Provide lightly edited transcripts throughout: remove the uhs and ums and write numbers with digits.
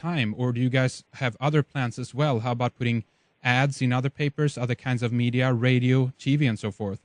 time, or do you guys have other plans as well? How about putting ads in other papers, other kinds of media, radio, TV, and so forth?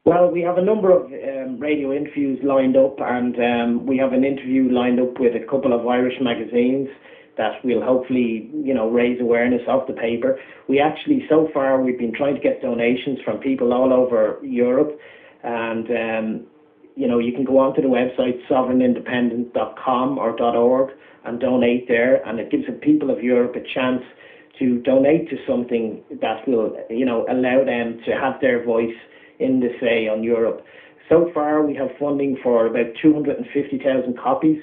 Well, we have a number of radio interviews lined up, and we have an interview lined up with a couple of Irish magazines that will hopefully, raise awareness of the paper. We actually, so far, we've been trying to get donations from people all over Europe, and you can go onto the website sovereignindependent.com or .org and donate there, and it gives the people of Europe a chance to donate to something that will, allow them to have their voice in the say on Europe. So far, we have funding for about 250,000 copies,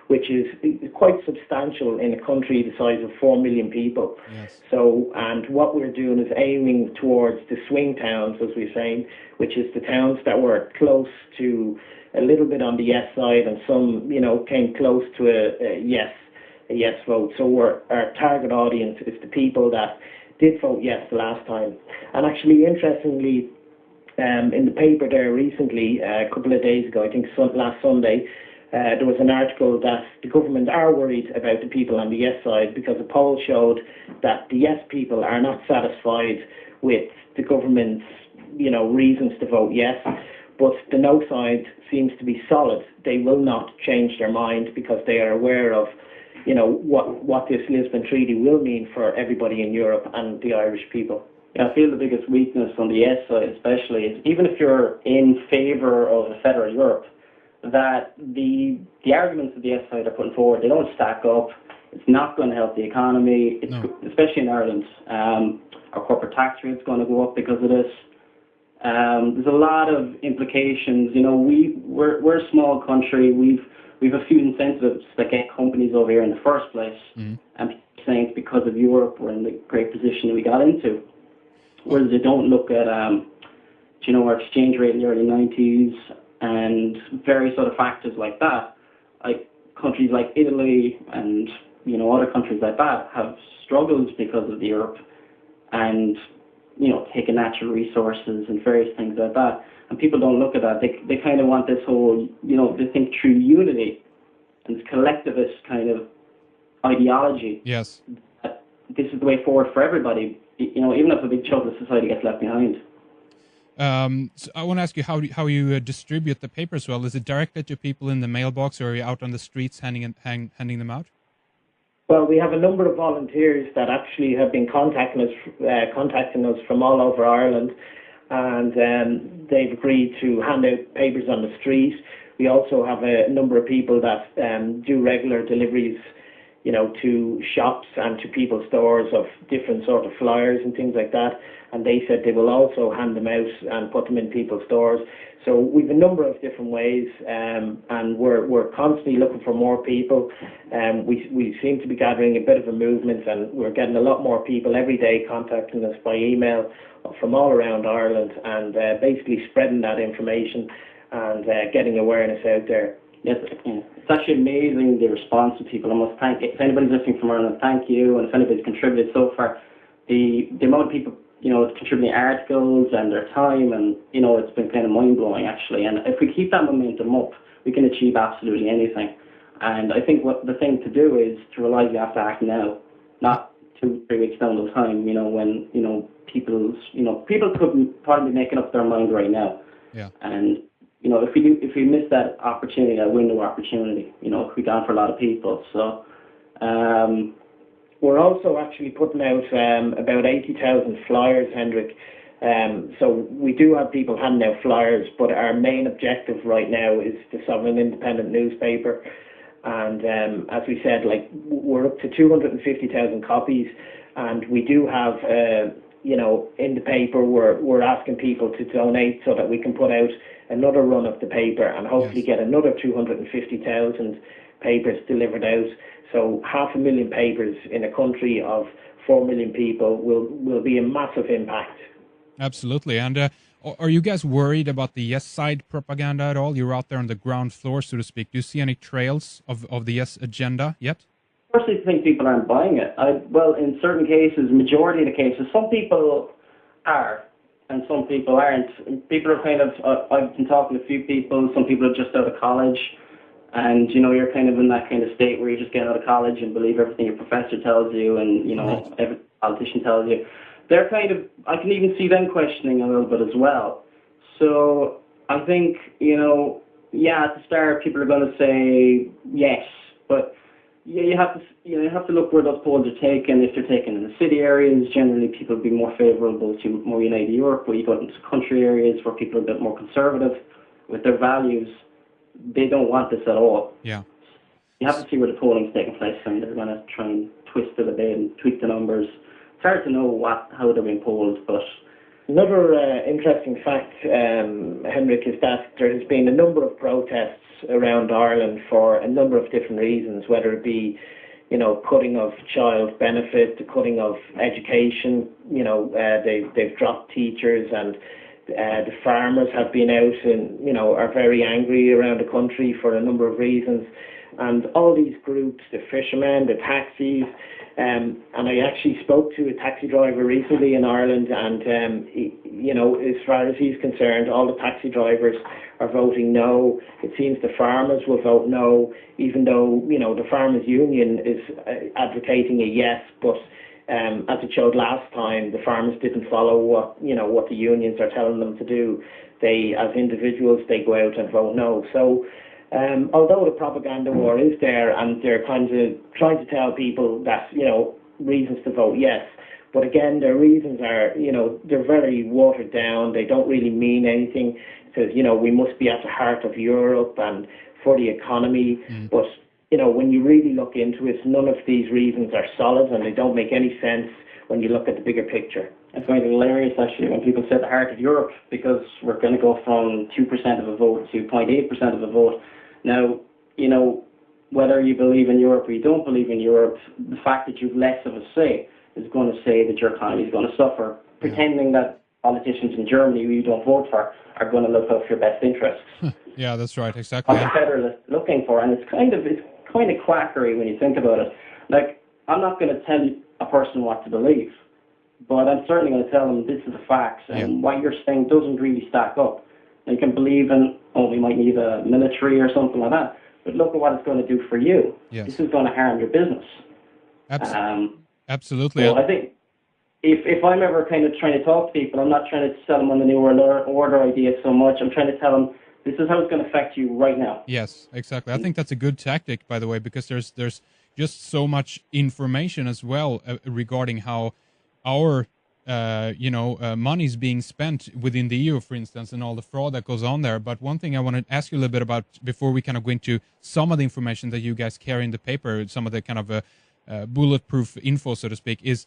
which is quite substantial in a country the size of 4 million people. Yes. So, and what we're doing is aiming towards the swing towns, as we're saying, which is the towns that were close to a little bit on the yes side, and some, came close to a yes vote. So our target audience is the people that did vote yes the last time. And actually, interestingly, in the paper there recently, a couple of days ago, I think last Sunday, there was an article that the government are worried about the people on the yes side, because a poll showed that the yes people are not satisfied with the government's, reasons to vote yes, but the no side seems to be solid. They will not change their mind because they are aware of, what this Lisbon Treaty will mean for everybody in Europe and the Irish people. Yeah, I feel the biggest weakness on the yes side especially is, even if you're in favour of a federal Europe, that the arguments that the yes side are putting forward, they don't stack up. It's not going to help the economy, especially in Ireland. Our corporate tax rate's going to go up because of this. There's a lot of implications. We're a small country. We've a few incentives that get companies over here in the first place, and people saying it's because of Europe we're in the great position we got into. Whereas they don't look at, our exchange rate in the early 90s and various other factors like that. Like countries like Italy and, other countries like that have struggled because of the Europe and, taking natural resources and various things like that. And people don't look at that. They kind of want this whole, they think through unity and this collectivist kind of ideology. Yes. That this is the way forward for everybody. Even if a big chunk of society gets left behind. So I want to ask you how you distribute the paper as well. Is it directed to people in the mailbox, or are you out on the streets handing them out? Well, we have a number of volunteers that actually have been contacting us from all over Ireland, and they've agreed to hand out papers on the street. We also have a number of people that do regular deliveries, to shops and to people's stores of different sort of flyers and things like that. And they said they will also hand them out and put them in people's stores. So we've a number of different ways, and we're constantly looking for more people. We seem to be gathering a bit of a movement, and we're getting a lot more people every day contacting us by email from all around Ireland, and basically spreading that information and getting awareness out there. Yes, it's actually amazing the response of people. I must thank, if anybody's listening from Ireland, thank you, and if anybody's contributed so far, the amount of people, contributing articles and their time, and, it's been kind of mind-blowing, actually. And if we keep that momentum up, we can achieve absolutely anything. And I think what the thing to do is to realize you have to act now, not 2-3 weeks down the time, when, people could probably be making up their mind right now. Yeah. And, if we miss that opportunity, that window opportunity, it could be gone for a lot of people. So, we're also actually putting out about 80,000 flyers, Hendrik. So we do have people handing out flyers, but our main objective right now is the Sovereign Independent newspaper. And as we said, we're up to 250,000 copies, and we do have, in the paper, we're asking people to donate so that we can put out another run of the paper and hopefully get another 250,000 papers delivered out. So 500,000 papers in a country of 4 million people will be a massive impact. Absolutely. And are you guys worried about the yes side propaganda at all? You're out there on the ground floor, so to speak. Do you see any trails of the yes agenda yet? I personally think people aren't buying it. Well, in certain cases, majority of the cases, some people are and some people aren't. People are kind of, I've been talking to a few people, some people are just out of college, And, you know, you're kind of in that kind of state where you just get out of college and believe everything your professor tells you and, you know, every politician tells you. They're kind of, I can even see them questioning a little bit as well. So I think, you know, yeah, at the start people are going to say yes, but yeah, you have to look where those polls are taken. If they're taken in the city areas, generally people will be more favourable to more united Europe. But you go into country areas where people are a bit more conservative with their values, they don't want this at all. Yeah. You have to see where the polling's taking place, and they're going to try and twist it a bit and tweak the numbers. It's hard to know how they're being polled, but another interesting fact, Henrik, is that there has been a number of protests around Ireland for a number of different reasons, whether it be, you know, cutting of child benefit, the cutting of education. You know, they've dropped teachers, and the farmers have been out and, you know, are very angry around the country for a number of reasons. And all these groups, the fishermen, the taxis, and I actually spoke to a taxi driver recently in Ireland, and you know, as far as he's concerned, all the taxi drivers are voting no. It seems the farmers will vote no, even though, you know, the farmers' union is advocating a yes. But as it showed last time, the farmers didn't follow what the unions are telling them to do. They, as individuals, they go out and vote no. So although the propaganda war is there, and they're kind of trying to tell people that, you know, reasons to vote yes, but again, their reasons are, you know, they're very watered down. They don't really mean anything. It says, you know, we must be at the heart of Europe and for the economy. But, you know, when you really look into it, none of these reasons are solid, and they don't make any sense when you look at the bigger picture. I find it hilarious, actually, when people say the heart of Europe, because we're going to go from 2% of a vote to 0.8% of a vote. Now, you know, whether you believe in Europe or you don't believe in Europe, the fact that you've less of a say is going to say that your economy is going to suffer, pretending that politicians in Germany who you don't vote for are going to look out for your best interests. Yeah, that's right, exactly. What the federalists are looking for, and it's kind of quackery when you think about it. Like, I'm not going to tell a person what to believe, but I'm certainly going to tell them this is the facts, and what you're saying doesn't really stack up. You can believe in, oh, we might need a military or something like that, but look at what it's going to do for you. Yes. This is going to harm your business. Absolutely. So I think if I'm ever kind of trying to talk to people, I'm not trying to sell them on the New World Order idea so much. I'm trying to tell them this is how it's going to affect you right now. Yes, exactly. I think that's a good tactic, by the way, because there's just so much information as well regarding how our money is being spent within the EU, for instance, and all the fraud that goes on there. But one thing I want to ask you a little bit about before we kind of go into some of the information that you guys carry in the paper, some of the kind of bulletproof info, so to speak, is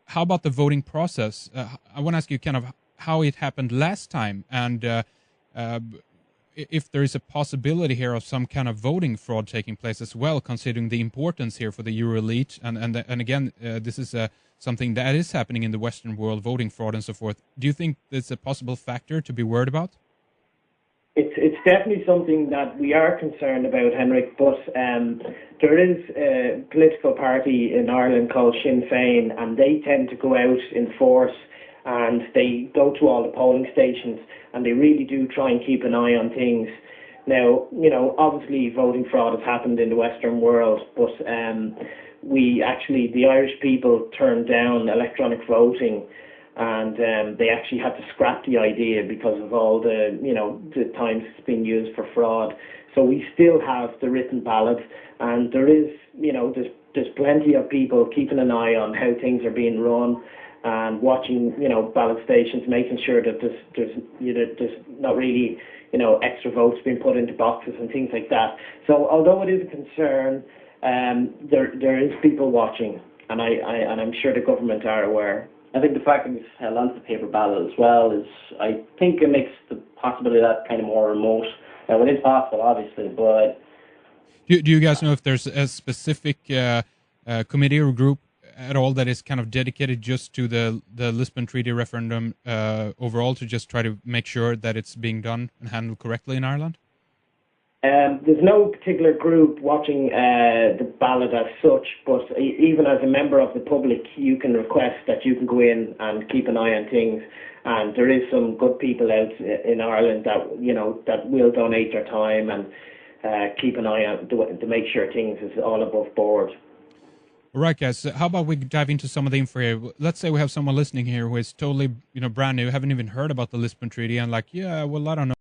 how about the voting process? I want to ask you kind of how it happened last time, and if there is a possibility here of some kind of voting fraud taking place as well, considering the importance here for the Euro elite, and again, this is something that is happening in the Western world, voting fraud and so forth. Do you think it's a possible factor to be worried about? It's definitely something that we are concerned about, Henrik, but there is a political party in Ireland called Sinn Féin, and they tend to go out in force, and they go to all the polling stations, and they really do try and keep an eye on things. Now, you know, obviously voting fraud has happened in the Western world, but the Irish people turned down electronic voting, and they actually had to scrap the idea because of all the times it's been used for fraud. So we still have the written ballot, and there is, there's plenty of people keeping an eye on how things are being run, and watching, ballot stations, making sure that there's not really, extra votes being put into boxes and things like that. So although it is a concern, there is people watching, and I'm sure the government are aware. I think the fact that we've held on to the paper ballot as well I think it makes the possibility of that kind of more remote. Now, it is possible, obviously, but... Do you guys know if there's a specific committee or group at all that is kind of dedicated just to the Lisbon Treaty referendum overall, to just try to make sure that it's being done and handled correctly in Ireland? There's no particular group watching the ballot as such, but even as a member of the public, you can request that you can go in and keep an eye on things. And there is some good people out in Ireland that will donate their time and keep an eye out to make sure things is all above board. All right, guys. How about we dive into some of the info here? Let's say we have someone listening here who is totally, brand new, haven't even heard about the Lisbon Treaty, and like, yeah, well, I don't know